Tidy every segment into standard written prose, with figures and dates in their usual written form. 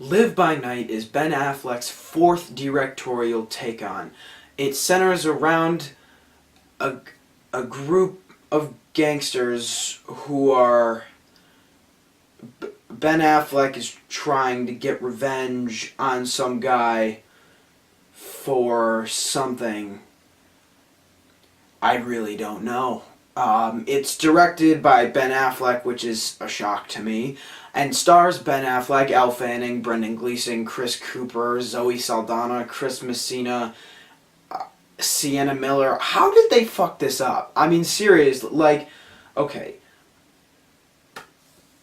Live by Night is Ben Affleck's fourth directorial take on. It centers around a, a group of gangsters who are... Ben Affleck is trying to get revenge on some guy for something. I really don't know. It's directed by Ben Affleck, which is a shock to me, and stars Ben Affleck, Elle Fanning, Brendan Gleeson, Chris Cooper, Zoe Saldana, Chris Messina, Sienna Miller. How did they fuck this up? I mean, seriously, okay.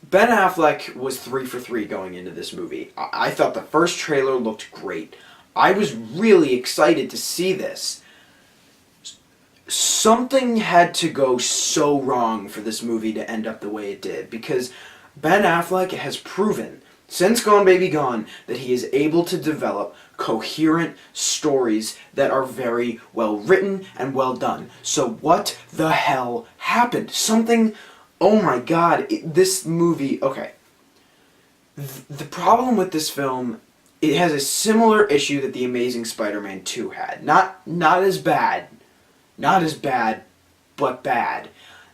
Ben Affleck was 3 for 3 going into this movie. I thought the first trailer looked great. I was really excited to see this. Something had to go so wrong for this movie to end up the way it did, because Ben Affleck has proven, since Gone Baby Gone, that he is able to develop coherent stories that are very well written and well done. So what the hell happened? Oh my god, this movie, okay. The problem with this film, it has a similar issue that The Amazing Spider-Man 2 had. Not as bad. Not as bad, but bad.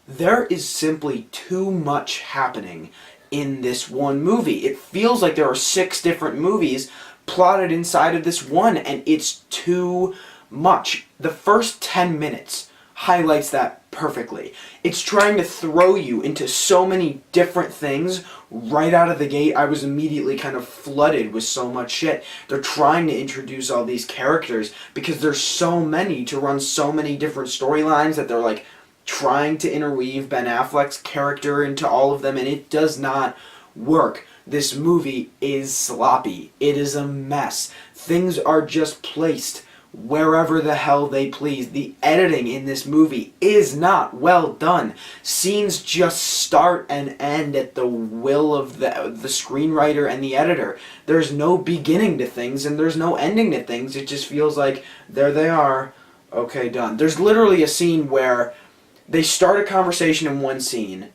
There is simply too much happening in this one movie. It feels like there are 6 different movies plotted inside of this one, and it's too much. The first 10 minutes highlights that perfectly. It's trying to throw you into so many different things right out of the gate. I was immediately kind of flooded with so much shit. They're trying to introduce all these characters because there's so many to run so many different storylines that they're trying to interweave Ben Affleck's character into all of them, and it does not work. This movie is sloppy. It is a mess. Things are just placed wherever the hell they please. The editing in this movie is not well done. Scenes just start and end at the will of the screenwriter and the editor. There's no beginning to things and there's no ending to things. It just feels like, there they are, okay, done. There's literally a scene where they start a conversation in one scene.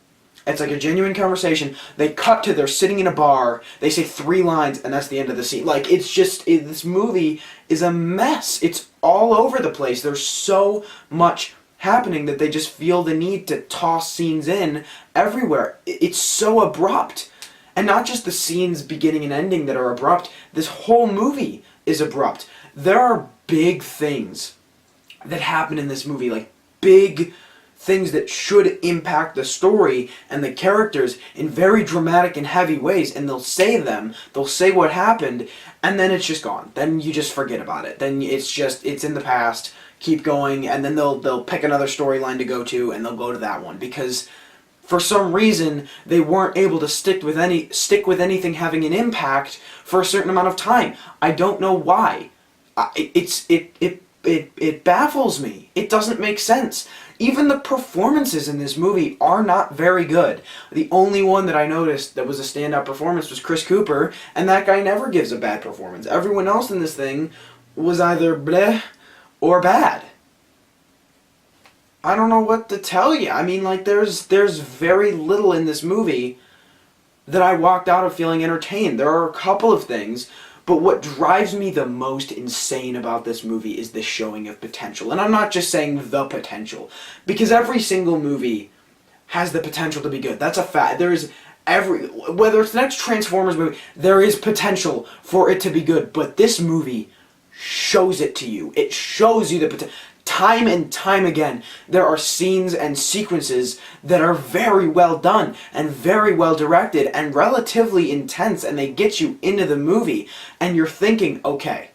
It's like a genuine conversation. They cut to they're sitting in a bar. They say 3 lines, and that's the end of the scene. This movie is a mess. It's all over the place. There's so much happening that they just feel the need to toss scenes in everywhere. It's so abrupt. And not just the scenes beginning and ending that are abrupt. This whole movie is abrupt. There are big things that happen in this movie, big things that should impact the story and the characters in very dramatic and heavy ways, and they'll say what happened, and then it's just gone. Then you just forget about it. Then it's in the past, keep going, and then they'll pick another storyline to go to, and they'll go to that one, because for some reason they weren't able to stick with anything having an impact for a certain amount of time. I don't know why. It baffles me. It doesn't make sense. Even the performances in this movie are not very good. The only one that I noticed that was a standout performance was Chris Cooper, and that guy never gives a bad performance. Everyone else in this thing was either bleh or bad. I don't know what to tell you. I mean, there's very little in this movie that I walked out of feeling entertained. There are a couple of things, but what drives me the most insane about this movie is the showing of potential. And I'm not just saying the potential, because every single movie has the potential to be good. That's a fact. Whether it's the next Transformers movie, there is potential for it to be good, but this movie shows it to you. It shows you the potential. Time and time again, there are scenes and sequences that are very well done and very well directed and relatively intense, and they get you into the movie, and you're thinking, okay,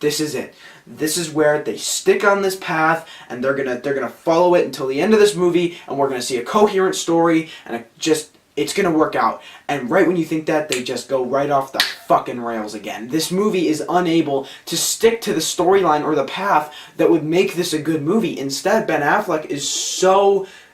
this is it. This is where they stick on this path, and they're gonna follow it until the end of this movie, and we're gonna see a coherent story, and it's gonna work out. And right when you think that, they just go right off the fucking rails again. This movie is unable to stick to the storyline or the path that would make this a good movie. Instead, Ben Affleck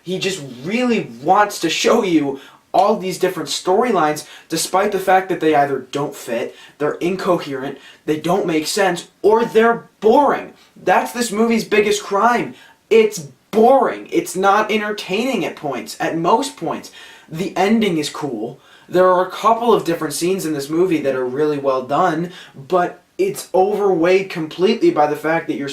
he just really wants to show you all these different storylines, despite the fact that they either don't fit, they're incoherent, they don't make sense, or they're boring. That's this movie's biggest crime. It's boring. It's not entertaining at most points. The ending is cool. There are a couple of different scenes in this movie that are really well done, but it's overweighed completely by the fact that you're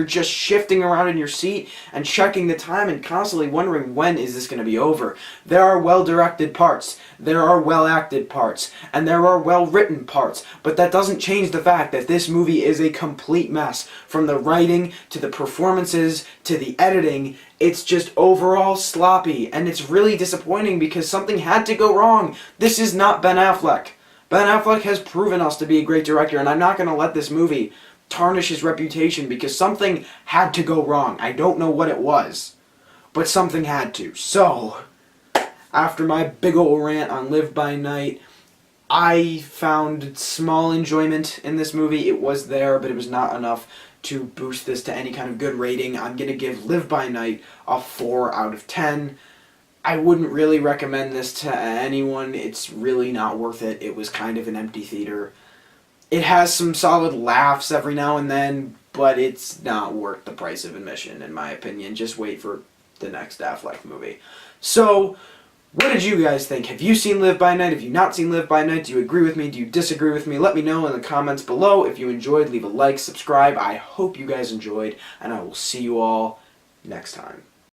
just shifting around in your seat and checking the time and constantly wondering, when is this going to be over? There are well-directed parts, there are well-acted parts, and there are well-written parts, but that doesn't change the fact that this movie is a complete mess. From the writing to the performances to the editing, it's just overall sloppy, and it's really disappointing because something had to go wrong. This is not Ben Affleck. Ben Affleck has proven us to be a great director, and I'm not going to let this movie tarnish his reputation because something had to go wrong. I don't know what it was, but something had to. So, after my big ol' rant on Live by Night, I found small enjoyment in this movie. It was there, but it was not enough to boost this to any kind of good rating. I'm going to give Live by Night a 4 out of 10. I wouldn't really recommend this to anyone. It's really not worth it. It was kind of an empty theater. It has some solid laughs every now and then, but it's not worth the price of admission, in my opinion. Just wait for the next Affleck movie. So, what did you guys think? Have you seen Live by Night? Have you not seen Live by Night? Do you agree with me? Do you disagree with me? Let me know in the comments below. If you enjoyed, leave a like, subscribe. I hope you guys enjoyed, and I will see you all next time.